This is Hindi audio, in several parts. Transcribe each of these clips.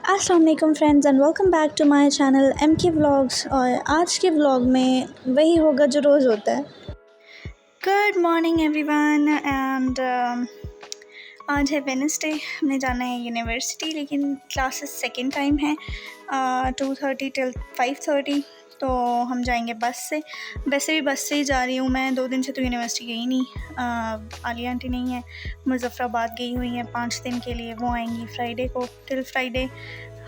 अस्सलाम वालेकुम friends and welcome back to my channel M K vlogs. और आज के व्लॉग में वही होगा जो रोज़ होता है। गुड मॉर्निंग एवरीवन एंड आज है वेडनेसडे। हमें जाना है यूनिवर्सिटी, लेकिन क्लासेस सेकेंड टाइम है 2:30 till 5:30, तो हम जाएंगे बस से। वैसे भी बस से ही जा रही हूँ मैं। 2 दिन से तो यूनिवर्सिटी गई नहीं। आलिया आंटी नहीं है, मुज़फ़्फ़राबाद गई हुई हैं 5 दिन के लिए। वो आएंगी फ्राइडे को। टिल फ्राइडे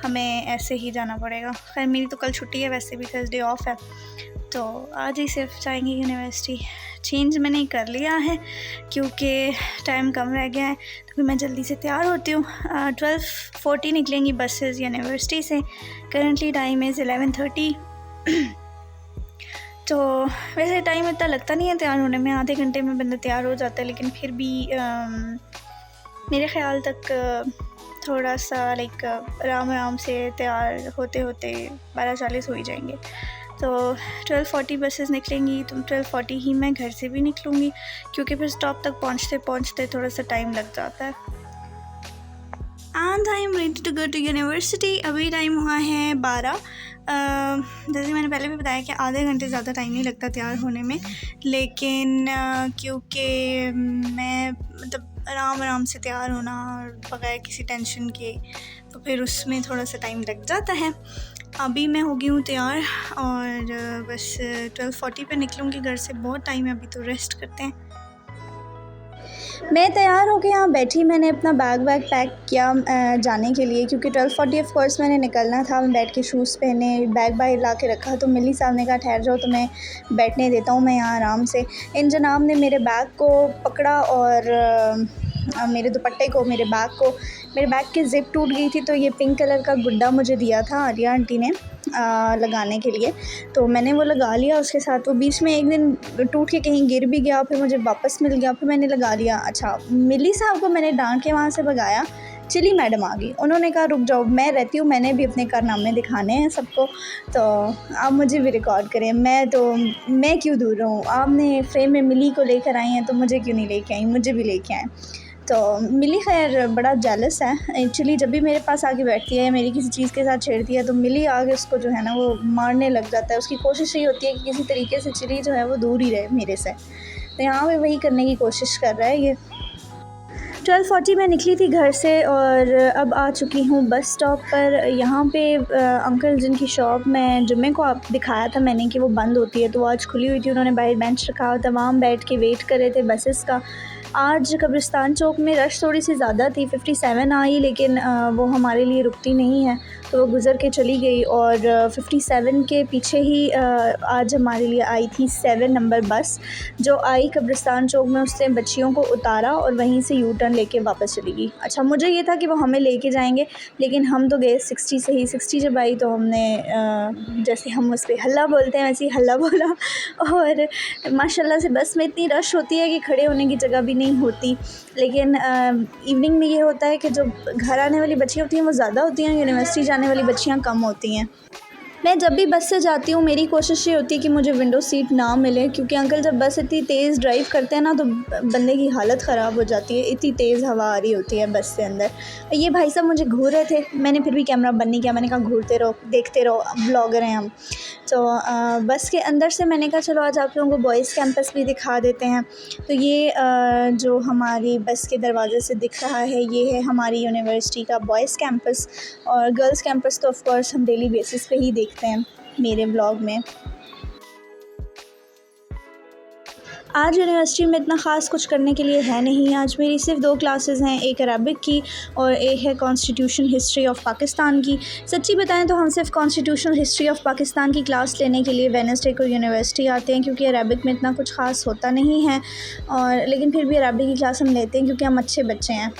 हमें ऐसे ही जाना पड़ेगा। खैर मेरी तो कल छुट्टी है, वैसे भी थर्सडे ऑफ है, तो आज ही सिर्फ जाएंगे यूनिवर्सिटी। चेंज मैंने कर लिया है क्योंकि टाइम कम रह गया है, तो फिर मैं जल्दी से तैयार होती हूँ। 12:40 निकलेंगी बसेस यूनिवर्सिटी से। Currently time is 11:30। तो वैसे टाइम इतना लगता नहीं है तैयार होने में, आधे घंटे में बंदा तैयार हो जाता है, लेकिन फिर भी मेरे ख़्याल तक थोड़ा सा आराम आराम से तैयार होते होते 12:40 हो ही जाएंगे। तो 12:40 बसेस निकलेंगी, तो 12:40 ही मैं घर से भी निकलूँगी, क्योंकि फिर स्टॉप तक पहुँचते पहुँचते थोड़ा सा टाइम लग जाता है। And I am ready to go to university. अभी टाइम हुआ है 12। जैसे मैंने पहले भी बताया कि आधे घंटे ज़्यादा टाइम नहीं लगता तैयार होने में, लेकिन क्योंकि मैं आराम आराम से तैयार होना और बगैर किसी टेंशन के, तो फिर उसमें थोड़ा सा टाइम लग जाता है। अभी मैं हो गई हूँ तैयार और बस 12:40 पे निकलूँगी घर से। बहुत टाइम है अभी, तो रेस्ट करते हैं। मैं तैयार हो के यहाँ बैठी। मैंने अपना बैग पैक किया जाने के लिए, क्योंकि 12:40 ऑफ कोर्स मैंने निकलना था। मैं बैठ के शूज़ पहने, बैग बाहर ला के रखा, तो मिली साहब ने कहा ठहर जाओ, तो मैं बैठने देता हूँ मैं यहाँ आराम से। इन जनाब ने मेरे बैग को पकड़ा और मेरे दुपट्टे को, मेरे बैग की ज़िप टूट गई थी, तो ये पिंक कलर का गुड्डा मुझे दिया था आलिया आंटी ने लगाने के लिए, तो मैंने वो लगा लिया उसके साथ। वो बीच में एक दिन टूट के कहीं गिर भी गया, फिर मुझे वापस मिल गया, फिर मैंने लगा लिया। अच्छा, मिली साहब को मैंने डांट के वहाँ से भगाया। चिली मैडम आ गई, उन्होंने कहा रुक जाओ, मैं रहती हूँ, मैंने भी अपने कारनामे दिखाने हैं सबको, तो आप मुझे भी रिकॉर्ड करें। मैं क्यों दूर रहूँ, आपने फ्रेम में मिली को लेकर आई हैं, तो मुझे क्यों नहीं लेके आई, मुझे भी लेके आएँ। तो मिली खैर बड़ा जेलस है एक्चुअली। जब भी मेरे पास आके बैठती है, मेरी किसी चीज़ के साथ छेड़ती है, तो मिली आगे उसको जो है ना वो मारने लग जाता है। उसकी कोशिश यही होती है कि किसी तरीके से चिली जो है वो दूर ही रहे मेरे से, तो यहाँ पे वही करने की कोशिश कर रहा है ये। 12:40 में निकली थी घर से और अब आ चुकी हूँ बस स्टॉप पर। यहाँ पे अंकल जिनकी शॉप में जुम्मे को आप दिखाया था मैंने कि वो बंद होती है, तो आज खुली हुई थी। उन्होंने बाहर बेंच रखा हुआ था, वहाँ बैठ के वेट कर रहे थे बसेस का। आज कब्रिस्तान चौक में रश थोड़ी सी ज़्यादा थी, 57 आई, लेकिन वो हमारे लिए रुकती नहीं है, तो वो गुज़र के चली गई। और 57 के पीछे ही आज हमारे लिए आई थी 7 नंबर बस, जो आई कब्रिस्तान चौक में। उससे बच्चियों को उतारा और वहीं से यू टर्न लेके वापस चली गई। अच्छा, मुझे ये था कि वो हमें लेके जाएंगे, लेकिन हम तो गए 60 से ही। 60 जब आई तो हमने जैसे हम उस पर हल्ला बोलते हैं वैसे ही हल्ला बोला। और माशाल्लाह से बस में इतनी रश होती है कि खड़े होने की जगह भी नहीं होती। लेकिन इवनिंग में ये होता है कि जो घर आने वाली बच्चियाँ होती हैं वो ज़्यादा होती हैं, यूनिवर्सिटी जाने वाली बच्चियाँ कम होती हैं। मैं जब भी बस से जाती हूँ मेरी कोशिश ये होती है कि मुझे विंडो सीट ना मिले, क्योंकि अंकल जब बस इतनी तेज़ ड्राइव करते हैं ना, तो बंदे की हालत ख़राब हो जाती है। इतनी तेज़ हवा आ रही होती है बस से अंदर। ये भाई साहब मुझे घूर रहे थे, मैंने फिर भी कैमरा बंद नहीं किया। मैंने कहा घूरते रहो, देखते रहो, ब्लॉगर हैं हम। तो बस के अंदर से मैंने कहा चलो आज आप लोगों को बॉयज़ कैंपस भी दिखा देते हैं। तो ये जो हमारी बस के दरवाज़े से दिख रहा है, ये है हमारी यूनिवर्सिटी का बॉयज़ कैंपस। और गर्ल्स कैंपस तो ऑफ कोर्स हम डेली बेसिस पे ही देखते हैं मेरे ब्लॉग में। आज यूनिवर्सिटी में इतना ख़ास कुछ करने के लिए है नहीं। आज मेरी सिर्फ 2 क्लासेस हैं, एक अरबिक की और एक है कॉन्स्टिट्यूशन हिस्ट्री ऑफ़ पाकिस्तान की। सच्ची बताएं तो हम सिर्फ कॉन्स्टिट्यूशन हिस्ट्री ऑफ़ पाकिस्तान की क्लास लेने के लिए वेडनेसडे को यूनिवर्सिटी आते हैं, क्योंकि अरबिक में इतना कुछ ख़ास होता नहीं है। और लेकिन फिर भी अरबिक की क्लास हम लेते हैं क्योंकि हम अच्छे बच्चे हैं।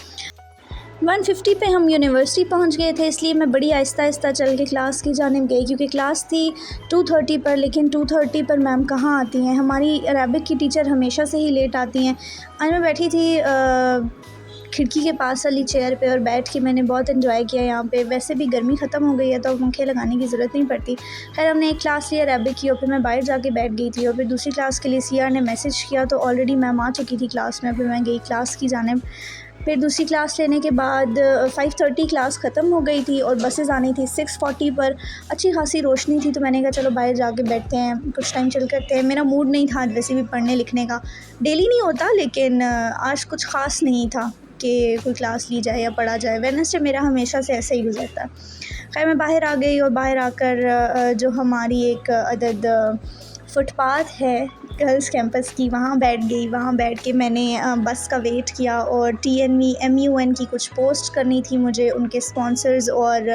150 पे हम यूनिवर्सिटी पहुंच गए थे, इसलिए मैं बड़ी आहिस्ता आहिस्ता चल के क्लास की जानिब गई, क्योंकि क्लास थी 2:30 पर। लेकिन 2:30 पर मैम कहाँ आती हैं, हमारी अरबिक की टीचर हमेशा से ही लेट आती हैं। आज मैं बैठी थी खिड़की के पास वाली चेयर पे और बैठ के मैंने बहुत एंजॉय किया यहाँ पे। वैसे भी गर्मी ख़त्म हो गई है तो पंखे लगाने की ज़रूरत नहीं पड़ती। खैर हमने एक क्लास लिया अरबिक की, और फिर मैं बाहर जाके बैठ गई थी, और फिर दूसरी क्लास के लिए सीआर ने मैसेज किया, तो ऑलरेडी मैम आ चुकी थी क्लास में। फिर मैं गई क्लास की जानिब। फिर दूसरी क्लास लेने के बाद 5:30 क्लास ख़त्म हो गई थी और बसेस आनी थी 6:40 पर। अच्छी खासी रोशनी थी तो मैंने कहा चलो बाहर जाके बैठते हैं, कुछ टाइम चिल करते हैं। मेरा मूड नहीं था वैसे भी पढ़ने लिखने का, डेली नहीं होता, लेकिन आज कुछ ख़ास नहीं था कि कोई क्लास ली जाए या पढ़ा जाए। वेडनेसडे मेरा हमेशा से ऐसे ही गुजरता है। खैर मैं बाहर आ गई और बाहर आकर जो हमारी एक अदद फुटपाथ है गर्ल्स कैंपस की, वहाँ बैठ गई। वहाँ बैठ के मैंने बस का वेट किया और TNV MUN की कुछ पोस्ट करनी थी मुझे, उनके स्पॉन्सर्स और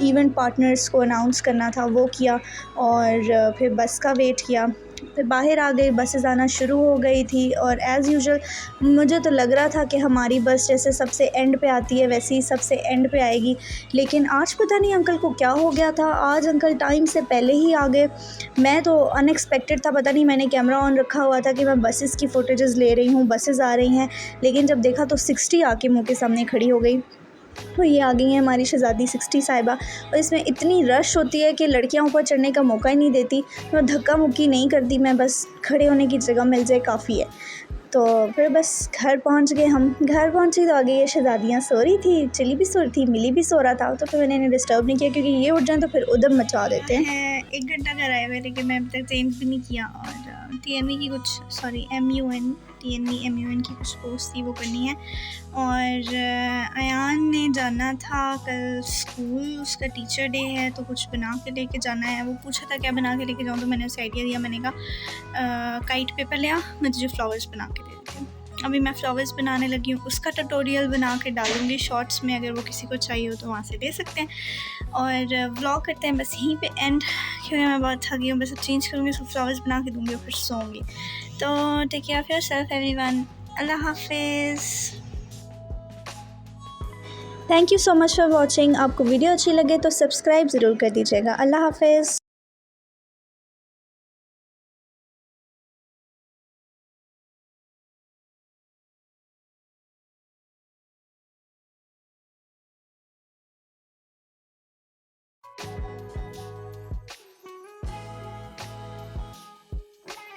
इवेंट पार्टनर्स को अनाउंस करना था, वो किया। और फिर बस का वेट किया, फिर बाहर आ गई। बसेस आना शुरू हो गई थी और एज़ यूजुअल मुझे तो लग रहा था कि हमारी बस जैसे सबसे एंड पे आती है वैसे ही सबसे एंड पे आएगी, लेकिन आज पता नहीं अंकल को क्या हो गया था। आज अंकल टाइम से पहले ही आ गए। मैं तो अनएक्सपेक्टेड था, पता नहीं मैंने कैमरा ऑन रखा हुआ था कि मैं बसेस की फुटेजेस ले रही हूँ, बसेस आ रही हैं, लेकिन जब देखा तो 60 आके मुँह के सामने खड़ी हो गई। तो ये आ गई हैं हमारी शहज़ादी 60 साहिबा। और इसमें इतनी रश होती है कि लड़कियां ऊपर चढ़ने का मौका ही नहीं देती। मैं धक्का मुक्की नहीं करती, मैं बस खड़े होने की जगह मिल जाए काफ़ी है। तो फिर बस घर पहुंच गए हम। घर पहुंची तो आगे ये शहज़ादियाँ सो रही थी, चिली भी सो रही थी, मिली भी सो रहा था। तो फिर मैंने इन्हें डिस्टर्ब नहीं किया क्योंकि ये उठ जाएँ तो फिर उधम मचा देते हैं। 1 घंटा घर आए हुए, लेकिन मैं अभी तक चेंज भी नहीं किया। और TNV की कुछ MUN TNV MUN की कुछ पोस्ट थी, वो करनी है। और अयान ने जाना था कल स्कूल, उसका टीचर डे है तो कुछ बना के लेके जाना है। वो पूछा था क्या बना के लेके जाऊँ, तो मैंने उसे आइडिया दिया। मैंने कहा काइट पेपर ले आ, मैं तुझे फ्लावर्स बना के दे देती हूँ। अभी मैं फ्लावर्स बनाने लगी हूँ, उसका ट्यूटोरियल बना के डालूँगी शॉर्ट्स में, अगर वो किसी को चाहिए हो तो वहाँ से ले सकते हैं। और व्लॉग करते हैं बस यहीं पे एंड, क्योंकि मैं बहुत थकी हूँ। बस अब चेंज करूँगी, सब फ्लावर्स बना के दूँगी और फिर सोऊंगी। तो take care of yourself everyone. Allah हाफिज़। Thank you so much for watching. आपको वीडियो अच्छी लगे तो सब्सक्राइब ज़रूर कर दीजिएगा। अल्लाह हाफ़िज़।